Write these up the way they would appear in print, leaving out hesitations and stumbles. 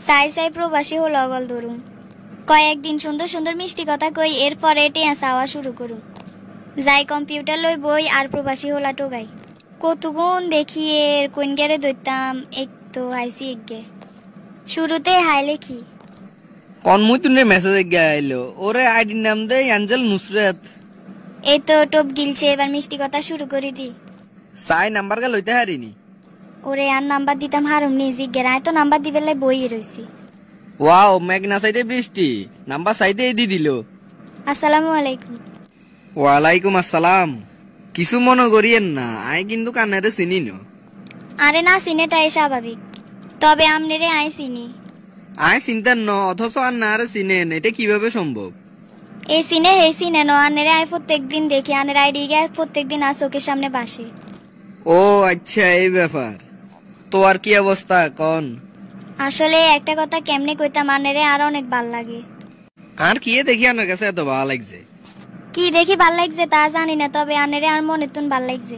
সাই সাই প্রবাসী হলো অগল ধরুন কয়েকদিন সুন্দর সুন্দর মিষ্টি কথা কই এরপরে টেয়া চাওয়া শুরু করুন যাই কম্পিউটার লই বই আর প্রবাসী হলা টোগাই কতগুণ দেখিয়ে কোন গেরে দইতাম এক তো আইসি একগে শুরুতে হাই লেখি কোন মুই তুনে মেসেজ আইলো ওরে আইডি নাম দে অ্যাঞ্জেল নুসরাত এই তো টপ গিলছে এবার মিষ্টি কথা শুরু করে দি সাই নাম্বার গা লইতে হারিনি ওরে আর নাম্বার দিতাম হারুম নি জিজ্ঞেরায় তো নাম্বার দিবেলাই বই রইছি ওয়াও মেঘনা সাইতে বৃষ্টি নাম্বার সাইতে দি দিল আসসালামু আলাইকুম ওয়ালাইকুম আসসালাম কিছু মনে করিয়েন না আই কিন্তু কান্নারে চিনি ন আরে না সিনেটাই স্বাভাবিক তবে আমনেরে আই চিনি আই চিন্তার ন অথচ আর না আরে চিনেন এটা কিভাবে সম্ভব এই সিনে হে সিনে ন আনেরে আই প্রত্যেকদিন দেখি আনের আইডি গে প্রত্যেকদিন আর চোখের সামনে বাসে ও আচ্ছা এই ব্যাপার তো আর কি অবস্থা কোন আসলে একটা কথা কেমনে কইতাম আনেরে আর অনেক ভাল লাগে আর কি দেখি আনার কাছে এত ভালো লাগছে কি দেখি ভাল লাগছে তা জানি না তবে আনেরে আর মনে তুন ভাল লাগছে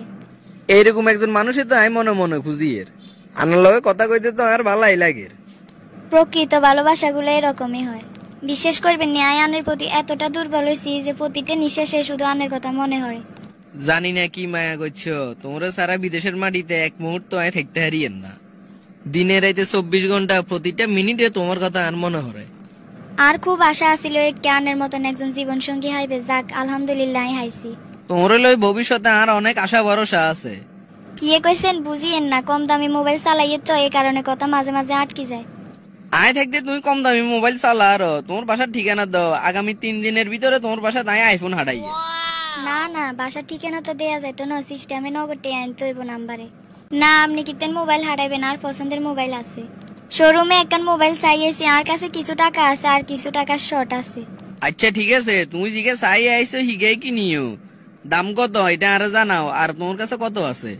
এইরকম একজন মানুষই তো আমি মনে মনে খুঁজি এর আনার লগে কথা কইতে তো আর ভালাই লাগে প্রকৃত ভালোবাসাগুলো এরকমই হয় বিশেষ করবেন ন্যায় আনের প্রতি এতটা দুর্বল হয়েছি যে প্রতিটা নিঃশ্বাসে শুধু আনের কথা মনে হয় জানি না কি মায়া করছো তোমরা সারা বিদেশের মাটিতে এক মুহূর্ত আয় থাকতে হারিয়েন না দিনে রাইতে 24 ঘন্টা প্রতিটা মিনিটে তোমার কথা আর মনে হয় আর খুব আশা আছিল এক আনের মতন একজন জীবন সঙ্গী হাইবে যাক আলহামদুলিল্লাহ হাইছি তোমরা লই ভবিষ্যতে আর অনেক আশা ভরসা আছে কি কইছেন বুঝিয়েন না কম দামি মোবাইল চালাইয়ে তো এই কারণে কথা মাঝে মাঝে আটকে যায় আয় থাকতে তুমি কম দামি মোবাইল চালা আর তোমার বাসার ঠিকানা দাও আগামী 3 দিনের ভিতরে তোমার বাসা তাই আইফোন হারাইয়ে না না বাসার ঠিকানা তো দেয়া যায় তো না সিস্টেমে নগদে আনতে হইব নাম্বারে না আপনি কিতেন মোবাইল হারাইবেন আর পছন্দের মোবাইল আছে শোরুমে একখান মোবাইল চাইয়েছি আর কাছে কিছু টাকা আছে আর কিছু টাকা শর্ট আছে আচ্ছা ঠিক আছে তুমি জিগে চাই আইছো হিগে কি নিও দাম কত এটা আর জানাও আর তোমার কাছে কত আছে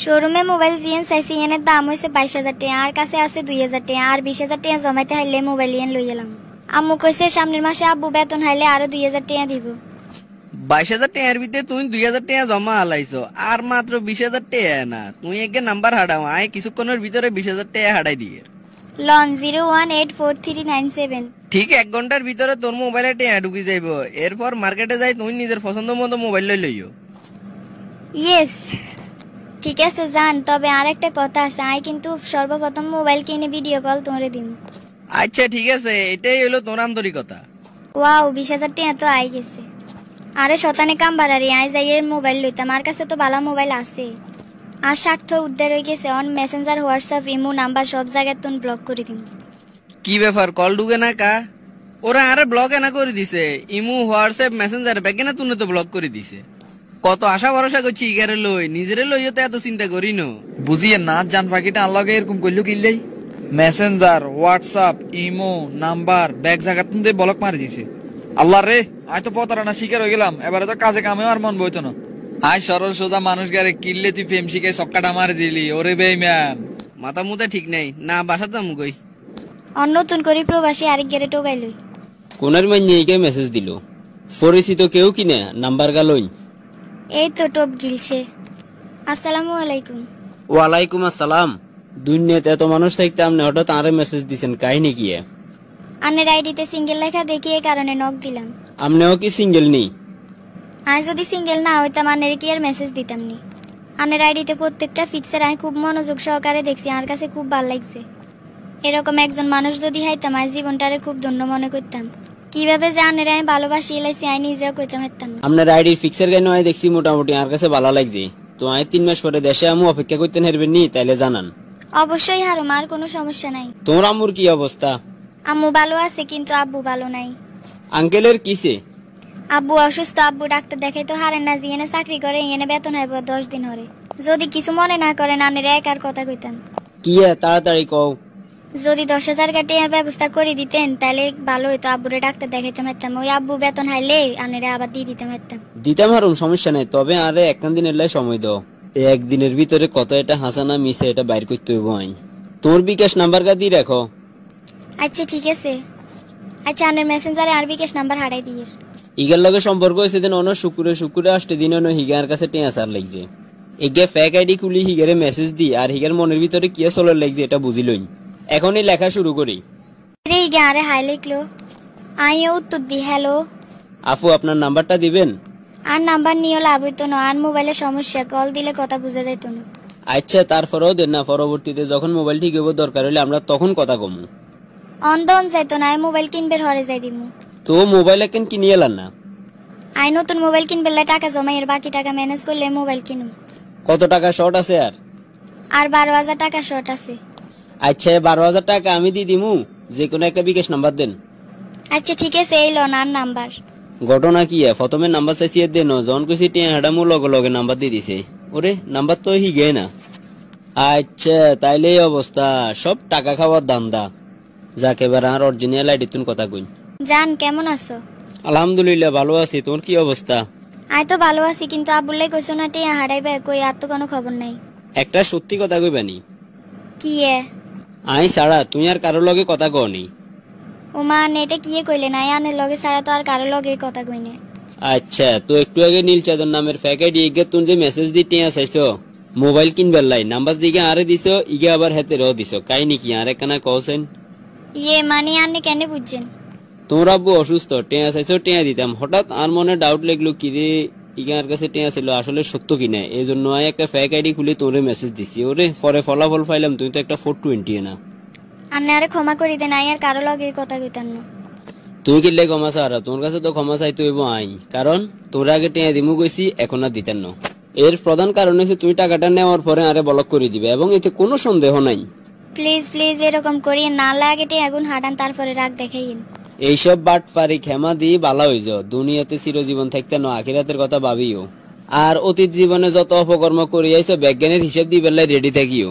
শোরুমে মোবাইল জিএন চাইছি এনের দাম হইছে 22000 টাকা আর কাছে আছে 2000 টাকা আর 20000 টাকা জমাইতে হাইলে মোবাইল ইয়েন লই এলাম আম্মু কইছে সামনের মাসে আব্বু বেতন হাইলে আরো 2000 টাকা দিব 22000 টাকার ভিতরে তুমি 2000 টাকা জমা হালাইছো আর মাত্র 20000 টাকা না তুমি একে নাম্বার হারাও আয় কিছুক্ষণের ভিতরে 20000 টাকা হারাই দিয়ে লন 0184397 ঠিক 1 ঘন্টার ভিতরে তোর মোবাইলে টাকা ঢুকি যাইবো এরপর মার্কেটে যাই তুমি নিজের পছন্দ মতো মোবাইল লইও ইয়েস ঠিক আছে জান তবে আরেকটা কথা আছে আই কিন্তু সর্বপ্রথম মোবাইল কিনে ভিডিও কল তোরে দিম আচ্ছা ঠিক আছে এটাই হলো তোর আন্তরিকতা ওয়াও 20000 টাকা তো আই গেছে আরে শতানে কাম বাড়ারি আই যাই এর মোবাইল লইতাম আর কাছে তো ভালো মোবাইল আছে আর স্বার্থ উদ্ধার হয়ে গেছে on Messenger WhatsApp imo number সব জায়গায় তুন ব্লক করে দিম কি ব্যাপার কল ঢুকে না কা ওরা আরে ব্লক না করে দিছে ইমো হোয়াটসঅ্যাপ মেসেঞ্জার ব্যাগে না তুই তো ব্লক করে দিছে কত আশা ভরসা করছি ইগারে লই নিজেরে লইও তো এত চিন্তা করি ন বুঝিয়ে না জান পাখিটা আল্লাহকে এরকম করলো কিনলেই messenger WhatsApp imo number bag জায়গা তুমি ব্লক মারি দিছে আল্লাহ রে আয় তো প্রতারণা শিকার হয়ে গেলাম এবারে তো কাজে কামে আর মন বইতো না আয় সরল সোজা মানুষ গারে কিনলে তুই প্রেম শিখে সক্কাটা মারি দিলি ওরে বেইমান মাথা মুথা ঠিক নাই না বাসা যাম কই অন্য নতুন করে প্রবাসী আরেক গেরে টোগাই লই কোনের মাইনে এইকে মেসেজ দিল পরিচিত কেউ কিনে নাম্বার গালইন এই তো টপ গিলছে আসসালামু আলাইকুম ওয়ালাইকুম আসসালাম দুনিয়াতে এত মানুষ থাকতে আপনি হঠাৎ আরে মেসেজ দিছেন কাহিনী কি আনের আইডিতে সিঙ্গেল লেখা দেখি এই কারণে নক দিলাম আপনিও কি সিঙ্গেল নেই আই যদি সিঙ্গেল না হইতাম আনের কি আর মেসেজ দিতাম নি আনের আইডিতে প্রত্যেকটা ফিক্সার আমি খুব মনোযোগ সহকারে দেখছি আর কাছে খুব ভালো লাগছে এরকম একজন মানুষ যদি হাইতাম আজ জীবনটারে খুব ধন্য মনে করতাম কিভাবে যে আনের আমি ভালোবাসি এলাইছি আই নিজেও কইতাম পারতাম না আপনার আইডির ফিক্সার গাই নয় দেখছি মোটামুটি আর কাছে ভালো লাগছে তো আমি 3 মাস পরে দেশে আমু অপেক্ষা করতে হারবেন নি তাইলে জানান অবশ্যই হারুম আর কোনো সমস্যা নাই তোমার আম্মুর কি অবস্থা আম্মু ভালো আছে কিন্তু আব্বু ভালো নাই আঙ্কেলের কিসে আব্বু অসুস্থ আব্বু ডাক্তার দেখাই তো হারেন না জিএনে চাকরি করে এনে বেতন হইব 10 দিন হরে যদি কিছু মনে না করেন আনের একার কথা কইতাম কি তাড়াতাড়ি কও যদি 10,000 টাকার ব্যবস্থা করে দিতেন তাহলে ভালো হইতো আব্বুরে ডাক্তার দেখাইতে পারতাম ওই আব্বু বেতন হাইলে আনেরে আবার দিয়ে দিতে পারতাম দিতাম হারুম সমস্যা নাই তবে আরে একখান দিনের লাই সময় দাও একদিনের ভিতরে কত এটা হাসানা মিছে এটা বাইর করতে হইব আইন তোর বিকাশ নাম্বার কা দি রাখো আচ্ছা ঠিক আছে আচ্ছা আনের মেসেঞ্জারে আর বিকাশ নাম্বার হারাই দিয়ে ইগার লগে সম্পর্ক হইছে দিন অন্য শুক্রে আসতে দিন অন্য হিগার কাছে টেয়া সার লাগছে এগে ফেক আইডি খুলি হিগারে মেসেজ দি আর হিগার মনের ভিতরে কি চলে লাগছে এটা বুঝিলই এখনই লেখা শুরু করি দিকে আরে হাই লিখলো, আইও উত্তর দি হ্যালো। আপু আপনার নাম্বারটা দিবেন? আর নাম্বার নিয়ে লাভ হইতো না, আর মোবাইলে সমস্যা, কল দিলে কথা বোঝা যাইত না। আচ্ছা তারপরেও দেন না, পরবর্তীতে যখন মোবাইল ঠিক হইব দরকার হলে আমরা তখন কথা কমু। অন্ধন যাইতো না, মোবাইল কিনবের হরে যাই দিমু। তো মোবাইল এখন কিনে এলাম না? আই নতুন মোবাইল কিনবেলে টাকা জমাই, এর বাকি টাকা ম্যানেজ করলে মোবাইল কিনুম। কত টাকা শর্ট আছে আর 12,000 টাকা শর্ট আছে। আচ্ছা 12,000 টাকা আমি দিয়ে দিমু, যে কোনো একটা বিকাশ নাম্বার দেন। আচ্ছা ঠিক আছে, এই লন আর নাম্বার। ঘটনা কি প্রথমে নাম্বার চাইছি দেন, জন কইছি টিয়া হাডামু লগে লগে নাম্বার দিয়ে দিছে। ওরে নাম্বার তো হিগে না। আচ্ছা তাইলে এই অবস্থা, সব টাকা খাওয়ার দান্দা। যাকে এবার আর অরিজিনাল আইডি তুন কথা কইন। জান কেমন আছো? আলহামদুলিল্লাহ ভালো আছি, তোমার কি অবস্থা? আই তো ভালো আছি, কিন্তু আবুল্লাই কইছো না টিয়া হারাইবে, কই আর তো কোনো খবর নাই। একটা সত্যি কথা কইবানি? কি এ? আই ছাড়া তুই আর কারোর লগে কথা কওনি? ও মা নেটে কি কইলে না, আনে লগে ছাড়া তো আর কারো লগে কথা কইনে। আচ্ছা তো একটু আগে নীলচাঁদন নামের ফ্যাক আইডি ইগে তুই যে মেসেজ দি টিয়া চাইছো মোবাইল কিনবার লাই, নাম্বার দিকে আরে দিছো, ইগে আবার হাতে রও দিছো, কাহিনী কি আরে কানা কওছেন? ইয়ে মানে আনে কেন বুঝছেন? তোমরা আব্বু অসুস্থ, টিয়া চাইছো টিয়া দিতাম, হঠাৎ আর মনে ডাউট লাগলো কি রে ইগার কাছে টিয়া ছিল আসলে সত্য কিনা, এই জন্য একটা ফ্যাক আইডি খুলে তোরে মেসেজ দিছি। ওরে পরে ফলাফল পাইলাম তুই তো একটা 420 না। আন্নে আরে ক্ষমা করি দেন, আই আর কারো লগে কথা কইতাম না। তুই কিনলে ক্ষমা চারা, তোর কাছে তো ক্ষমা চাইতে হইব আইন, কারণ তোরা আগে টিয়া দিমু কইছি, এখন আর দিতেন না। এর প্রধান কারণ হচ্ছে তুই টাকাটা নেওয়ার পরে আরে ব্লক করে দিবে, এবং এতে কোনো সন্দেহ নাই। প্লিজ প্লিজ এরকম করিয়ে না, লাগে টিয়া আগুন হাঁটান তারপরে রাগ দেখাইন। এইসব বাট পারি ক্ষমা দিয়ে বালা হইজ, দুনিয়াতে চিরজীবন থাকতে ন, আখিরাতের কথা ভাবিও। আর অতীত জীবনে যত অপকর্ম করিয়াইছো বিজ্ঞানের হিসাব দিবেলাই রেডি থাকিও।